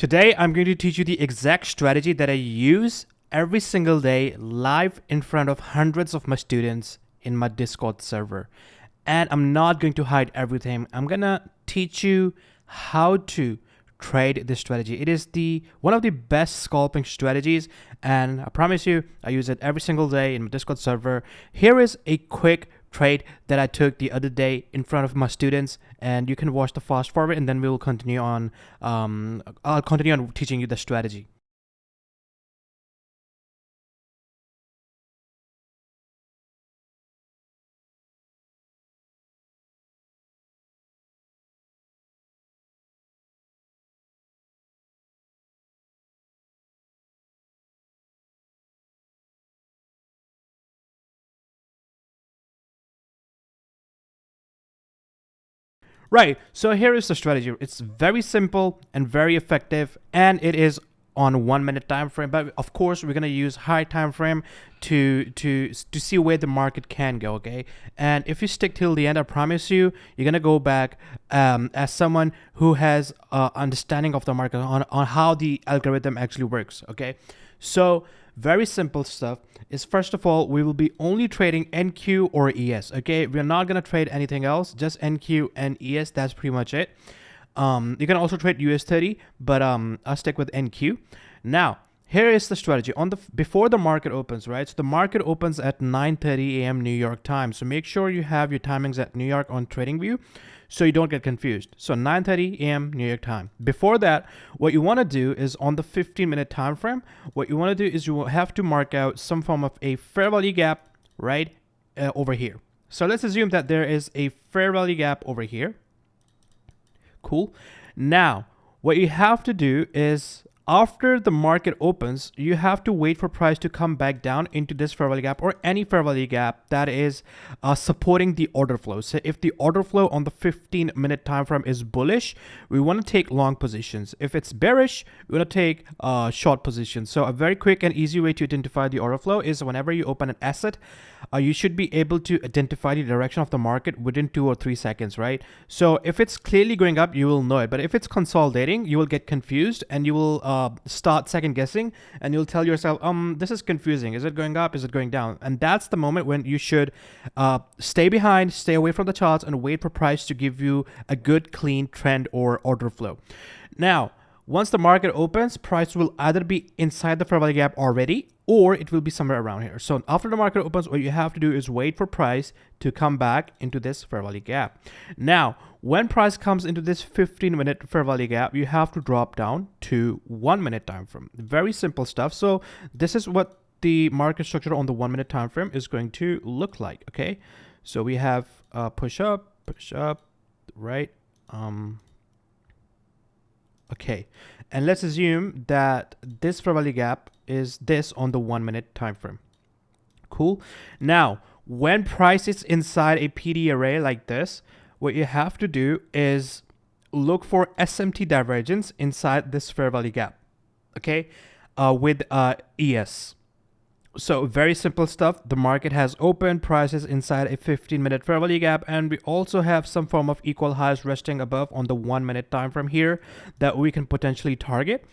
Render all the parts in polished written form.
Today, I'm going to teach you the exact strategy that I use every single day live in front of hundreds of my students in my Discord server. And I'm not going to hide everything. I'm going to teach you how to trade this strategy. It is the one of the best scalping strategies, and I promise you I use it every single day in my Discord server. Here is a quick trade that I took the other day in front of my students, and you can watch the fast forward, and then we will continue on. I'll continue on teaching you the strategy. Right, so here is the strategy. It's very simple and very effective, and it is on 1 minute time frame. But of course, we're gonna use high time frame to see where the market can go. Okay, and if you stick till the end, I promise you, you're gonna go back as someone who has understanding of the market on how the algorithm actually works. Okay, so very simple stuff is, first of all, we will be only trading NQ or ES. Okay, we're not gonna trade anything else, just NQ and ES. That's pretty much it. You can also trade US30, but I'll stick with NQ. Now, here is the strategy on the before the market opens, right? So the market opens at 9:30 a.m. New York time. So make sure you have your timings at New York on TradingView, so you don't get confused. So 9:30 a.m. New York time. Before that, what you want to do is on the 15-minute time frame. What you want to do is you will have to mark out some form of a fair value gap right over here. So let's assume that there is a fair value gap over here. Cool. Now, what you have to do is, after the market opens, you have to wait for price to come back down into this fair value gap or any fair value gap that is supporting the order flow. So if the order flow on the 15-minute time frame is bullish, we want to take long positions. If it's bearish, we want to take short positions. So a very quick and easy way to identify the order flow is whenever you open an asset, you should be able to identify the direction of the market within 2 or 3 seconds, right? So if it's clearly going up, you will know it. But if it's consolidating, you will get confused and you will start second guessing, and you'll tell yourself, this is confusing. Is it going up? Is it going down? And that's the moment when you should stay behind, stay away from the charts, and wait for price to give you a good, clean trend or order flow. Now, once the market opens, price will either be inside the fair value gap already, or it will be somewhere around here. So after the market opens, what you have to do is wait for price to come back into this fair value gap. Now, when price comes into this 15-minute fair value gap, you have to drop down to 1 minute time frame. Very simple stuff. So this is what the market structure on the 1 minute time frame is going to look like. Okay, so we have push up, right? Okay, and let's assume that this fair value gap is this on the 1 minute time frame. Cool. Now, when price is inside a PD array like this, what you have to do is look for SMT divergence inside this fair value gap. Okay, with ES. So very simple stuff. The market has opened, prices inside a 15-minute fair value gap, and we also have some form of equal highs resting above on the 1 minute time frame here that we can potentially target.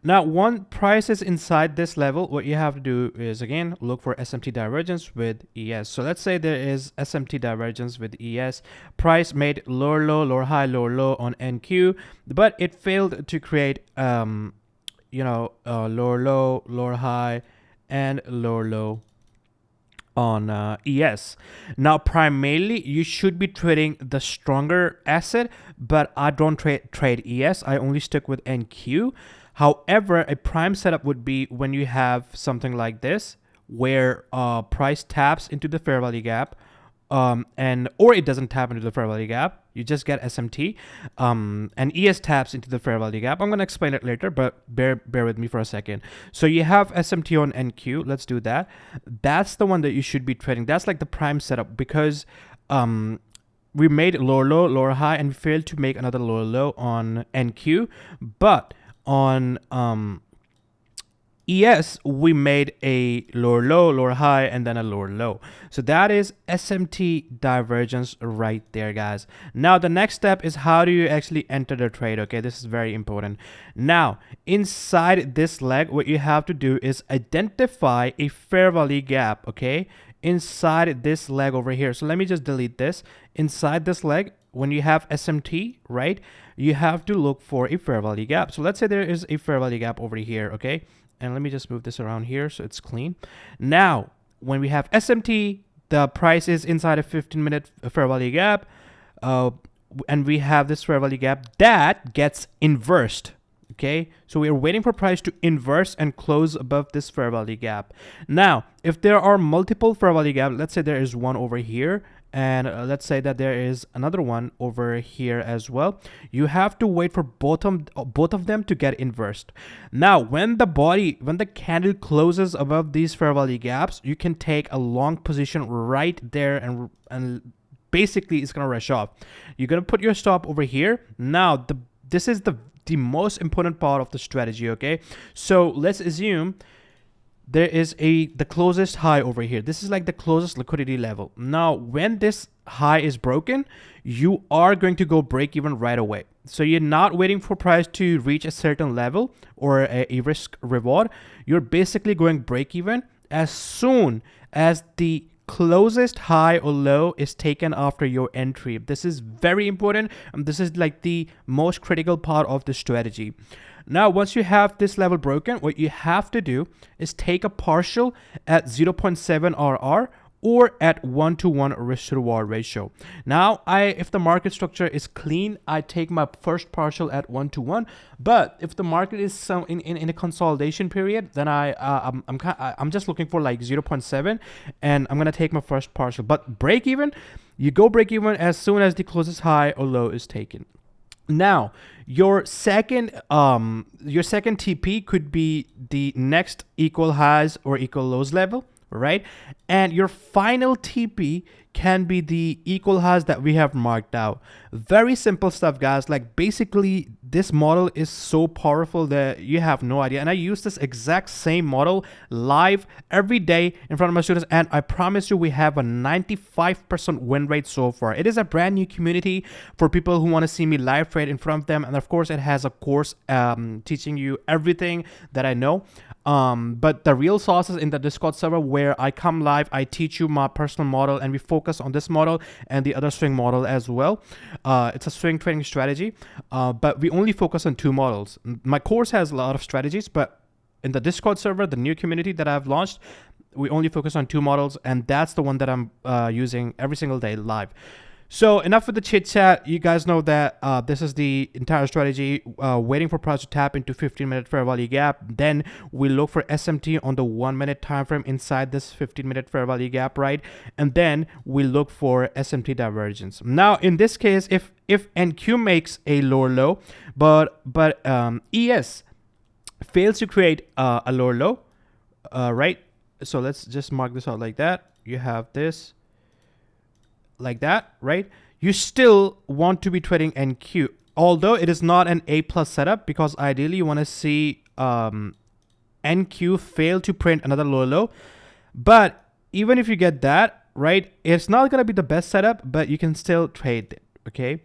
Now, when price is inside this level, what you have to do is, again, look for SMT divergence with ES. So let's say there is SMT divergence with ES. Price made lower low, lower high, lower low on NQ, but it failed to create, lower low, lower high, and lower low on ES. Now, primarily, you should be trading the stronger asset, but I don't trade ES. I only stick with NQ. However, a prime setup would be when you have something like this, where price taps into the fair value gap, or it doesn't tap into the fair value gap. You just get SMT, and ES taps into the fair value gap. I'm going to explain it later, but bear with me for a second. So you have SMT on NQ. Let's do that. That's the one that you should be trading. That's like the prime setup, because we made lower low, lower high, and we failed to make another lower low on NQ. But on ES, we made a lower low, lower high, and then a lower low. So that is SMT divergence right there, guys. Now, the next step is how do you actually enter the trade? Okay, this is very important. Now, inside this leg, what you have to do is identify a fair value gap, okay? Inside this leg over here. So let me just delete this. Inside this leg, when you have SMT, right, you have to look for a fair value gap. So let's say there is a fair value gap over here, okay? And let me just move this around here so it's clean. Now, when we have SMT, the price is inside a 15-minute fair value gap, and we have this fair value gap that gets inversed. Okay, so we are waiting for price to inverse and close above this fair value gap. Now, if there are multiple fair value gaps, let's say there is one over here, and let's say that there is another one over here as well, you have to wait for both of them to get inversed. Now, when the candle closes above these fair value gaps, you can take a long position right there, and basically it's gonna rush off. You're gonna put your stop over here. Now, this is the most important part of the strategy. Okay, so let's assume there is the closest high over here. This is like the closest liquidity level. Now, when this high is broken, you are going to go break even right away. So you're not waiting for price to reach a certain level or a risk reward. You're basically going break even as soon as the closest high or low is taken after your entry. This is very important, and this is like the most critical part of the strategy. Now, once you have this level broken, what you have to do is take a partial at 0.7 RR or at 1-to-1 risk to reward ratio. Now, if the market structure is clean, I take my first partial at 1-to-1. But if the market is in a consolidation period, then I'm just looking for like 0.7, and I'm gonna take my first partial. But break even, you go break even as soon as the closest high or low is taken. Now, your second TP could be the next equal highs or equal lows level, right? And your final TP can be the equal highs that we have marked out. Very simple stuff, guys. Like, basically, this model is so powerful that you have no idea. And I use this exact same model live every day in front of my students, and I promise you we have a 95% win rate so far. It is a brand new community for people who want to see me live trade in front of them, and of course it has a course teaching you everything that I know. But the real sauce is in the Discord server, where I come live, I teach you my personal model, and we focus on this model and the other swing model as well. It's a swing trading strategy, but we only focus on two models. My course has a lot of strategies, but in the Discord server, the new community that I've launched, we only focus on two models, and that's the one that I'm using every single day live. So enough with the chit chat. You guys know that this is the entire strategy, waiting for price to tap into 15-minute fair value gap. Then we look for SMT on the 1-minute time frame inside this 15-minute fair value gap, right? And then we look for SMT divergence. Now, in this case, if NQ makes a lower low, but ES fails to create a lower low, right? So let's just mark this out like that. You have this like that, right? You still want to be trading NQ, although it is not an A+ setup, because ideally you want to see NQ fail to print another lower low. But even if you get that, right, it's not going to be the best setup, but you can still trade it, okay?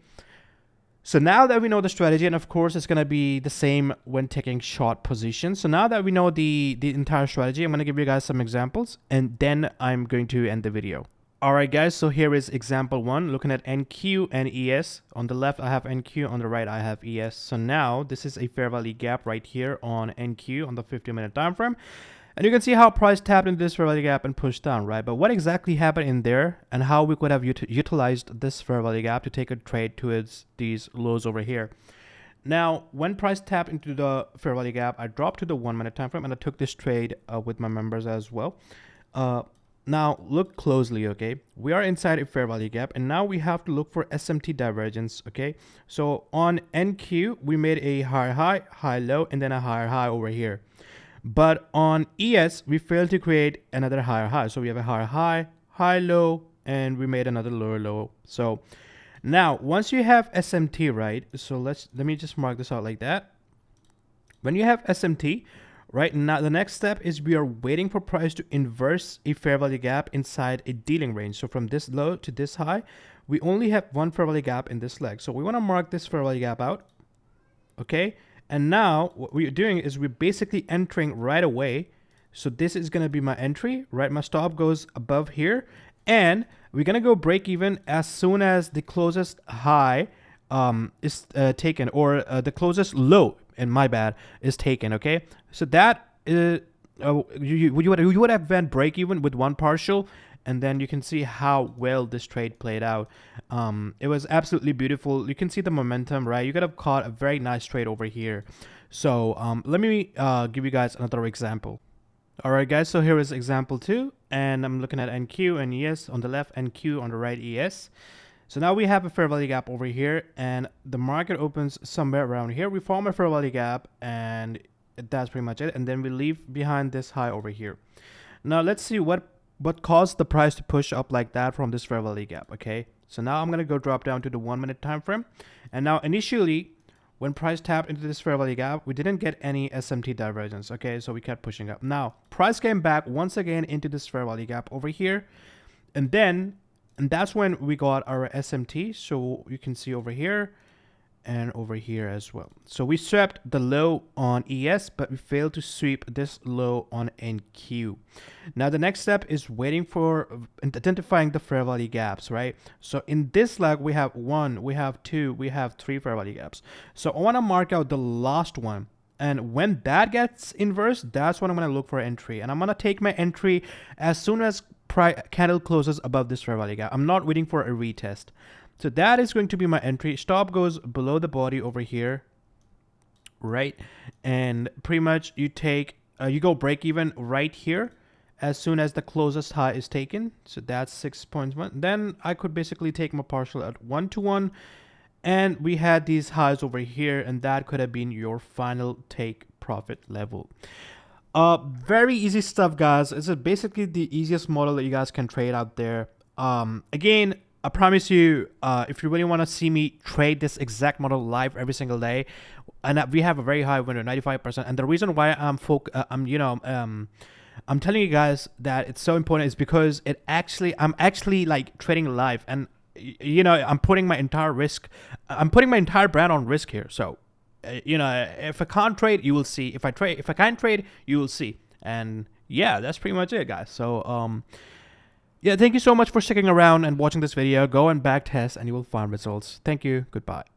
So now that we know the strategy, and of course it's going to be the same when taking short positions. So now that we know the entire strategy, I'm going to give you guys some examples, and then I'm going to end the video. Alright guys, so here is example 1, looking at NQ and ES. On the left I have NQ, on the right I have ES. So now this is a fair value gap right here on NQ on the 15-minute time frame. And you can see how price tapped into this fair value gap and pushed down, right? But what exactly happened in there, and how we could have utilized this fair value gap to take a trade towards these lows over here. Now, when price tapped into the fair value gap, I dropped to the 1-minute time frame, and I took this trade with my members as well. Now, look closely, okay? We are inside a fair value gap, and now we have to look for SMT divergence, okay? So on NQ, we made a higher high, high low, and then a higher high over here. But on ES, we failed to create another higher high. So we have a higher high, high low, and we made another lower low. So now, once you have SMT, right? So let me just mark this out like that. When you have SMT, Right now, the next step is we are waiting for price to inverse a fair value gap inside a dealing range. So from this low to this high, we only have one fair value gap in this leg. So we want to mark this fair value gap out. Okay. And now what we're doing is we're basically entering right away. So this is going to be my entry, right? My stop goes above here, and we're going to go break even as soon as the closest high is taken, or the closest low, and my bad, is taken. Okay, so that you would have went break even with one partial, and then you can see how well this trade played out. It was absolutely beautiful. You can see the momentum, right? You could have caught a very nice trade over here. So let me give you guys another example. All right, guys, so here is example 2, and I'm looking at NQ and ES on the left, NQ on the right, ES. So now we have a fair value gap over here, and the market opens somewhere around here. We form a fair value gap, and that's pretty much it. And then we leave behind this high over here. Now let's see what caused the price to push up like that from this fair value gap. Okay, so now I'm gonna go drop down to the 1 minute time frame, and now initially, when price tapped into this fair value gap, we didn't get any SMT divergence. Okay, so we kept pushing up. Now price came back once again into this fair value gap over here, and that's when we got our SMT. So you can see over here and over here as well. So we swept the low on ES, but we failed to sweep this low on NQ. Now the next step is waiting for identifying the fair value gaps, right? So in this leg, we have 1, we have 2, we have 3 fair value gaps. So I want to mark out the last one. And when that gets inverse, that's when I'm going to look for entry. And I'm going to take my entry as soon as candle closes above this fair value gap. I'm not waiting for a retest. So that is going to be my entry. Stop goes below the body over here, right? And pretty much you take, you go break even right here as soon as the closest high is taken. So that's 6.1. Then I could basically take my partial at 1-to-1. And we had these highs over here, and that could have been your final take profit level. Very easy stuff, guys. It's basically the easiest model that you guys can trade out there. Again, I promise you, if you really want to see me trade this exact model live every single day, and we have a very high winner, 95%. And the reason why I'm telling you guys that it's so important is because I'm actually like trading live, and I'm putting my entire brand on risk here. So if I can't trade, you will see. If I can't trade, you will see. And yeah, that's pretty much it, guys. So yeah, thank you so much for sticking around and watching this video. Go and back test and you will find results. Thank you. Goodbye.